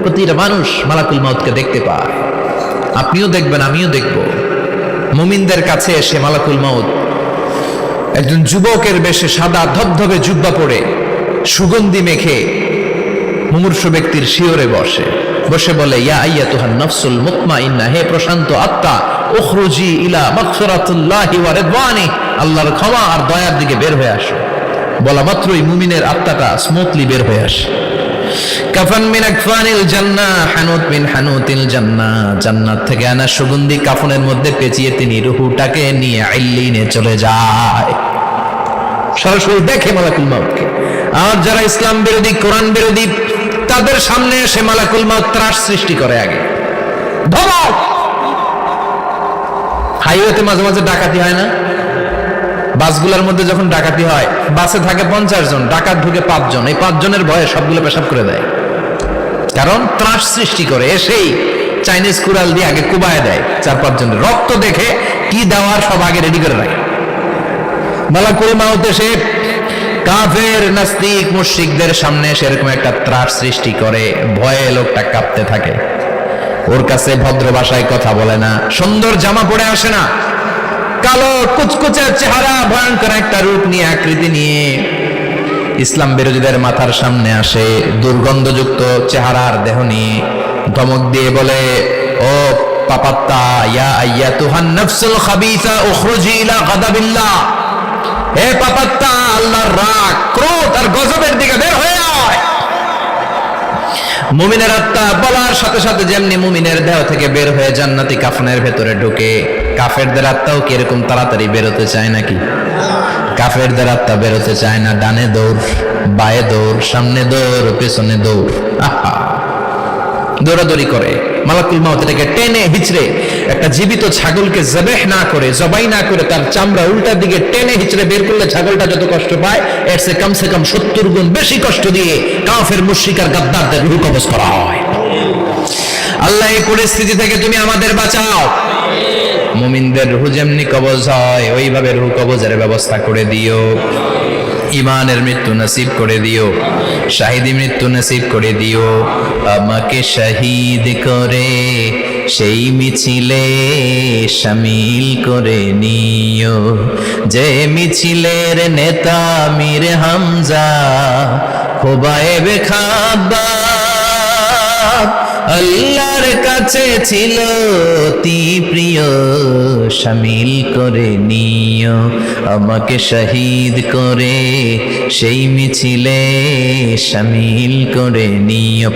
প্রতিটা মানুষ মালাকুল মাউতকে দেখতে পায়। আপনিও দেখবেন, আমিও দেখব। মুমিনদের কাছে এসে মালাকুল মাউত একজন যুবকের বেশে সাদা ধবধবে জুব্বা পরে সুগন্ধি মেখে মুমূর্ষু ব্যক্তির শিয়রে বসে বলে, ইয়া আইয়াতুহান নাফসুল মুতমাইন্না, হে প্রশান্ত আত্মা, উখরুজি ইলা মাগফিরাতুল্লাহি ওয়া রিদওয়ানি, আল্লাহর ক্ষমা আর দয়ার দিকে বের হয়ে আসো। বলা মাত্রই মুমিনের আত্মাটা স্মুথলি বের হয়ে আসে। কাফান মিন আকফানিল জান্নাহ, হানুত মিন হানুতিল জান্নাহ, জান্নাত থেকে আনা সুগন্ধি কাফনের মধ্যে পেঁচিয়ে তিনি রূহটাকে নিয়ে ইল্লিনে চলে যায়। সরাসরি দেখে মালাকুল মাউতকে। আর যারা ইসলাম বিরোধী, কোরআন বিরোধী, তাদের সামনে এসে মালাকুল মাউত ত্রাস সৃষ্টি করে। আগে ধমক। হাইওয়েতে মাঝে মাঝে ডাকাতি হয় না? বাসগুলোর মধ্যে যখন ডাকাতি হয়, বাসে থাকে 50 জন, ডাকাত ঢুকে 5 জন, এই 5 জনের ভয়ে সবগুলো পেশাব করে দেয়। কারণ ত্রাস সৃষ্টি করে। এসেই চাইনিজ কুড়াল দিয়ে আগে কুবায় দেয় 4-5 জনের। রক্ত দেখে কি দেওয়ার সব আগে রেডি করে রাখে। মালাকুল মাউত এসে কাফের, নাস্তিক, মুশরিকদের সামনে সেরকম একটা ত্রাস সৃষ্টি করে। ভয়ে লোকটা কাঁপতে থাকে। ওর কাছে ভদ্র ভাষায় কথা বলে না, সুন্দর জামা পরে আসে না, কালো কুচকুচে চেহারা, ভয়ঙ্কর একটা রূপ নিয়ে, আকৃতি নিয়ে ইসলাম বিরোধীদের মাথার সামনে আসে। দুর্গন্ধযুক্ত চেহারার দেহ নিয়ে ধমক দিয়ে বলে, ও পাপাত্তা, ইয়া আইয়াতুহান নাফসুল খাবিসা উখরুজি ইলা গাদাবিল্লাহ, হে পাপাত্তা, আল্লাহর রাগ, ক্রোধ আর গজবের দিকে বের হয়ে আয়। মুমিনের আত্মা বলার সাথে সাথে যেমনি মুমিনের দেহ থেকে বের হয়ে জান্নাতি কাফনের ভেতরে ঢুকে, কাফেরদের আত্মাও কি এরকম তাড়াতাড়ি বেরোতে চায় নাকি? কাফেরদের আত্মা বেরোতে চায় না। ডানে দৌড়, বায়ে দৌড়, সামনে দৌড়, পেছনে দৌড়, দৌড়াদৌড়ি করে। মালাকুল মাউত এটাকে টেনে হিচড়ে, একটা জীবিত ছাগলকে জবাই না করে তার চামড়া উল্টার দিকে টেনে হিচড়ে বের করলে ছাগলটা যত কষ্ট পায়, এর চেয়ে কমসে কম 70 গুণ বেশি কষ্ট দিয়ে কাফের, মুশরিক আর গাদ্দারদের রূহ কবজ করা হয়। আল্লাহ এই পরিস্থিতি থেকে তুমি আমাদের বাঁচাও। মুমিনদের রূহ যেমনি কবজ হয়, ওইভাবে রূহ কবজের ব্যবস্থা করে দিও। ইমানের মৃত্যু নসিব করে দিও, শাহিদি মৃত্যু নসিব করে দিও। আমাকে শহীদ করে সেই মিছিলে শামিল করে নিও, যে মিছিলের নেতা মীর হামজা, খোবায়েবে খাব্বাব, আল্লাহর কাছে ছিল অতি প্রিয়, শামিল করে নিও। আমাকে শহীদ করে সেই মিছিলে শামিল করে নিও।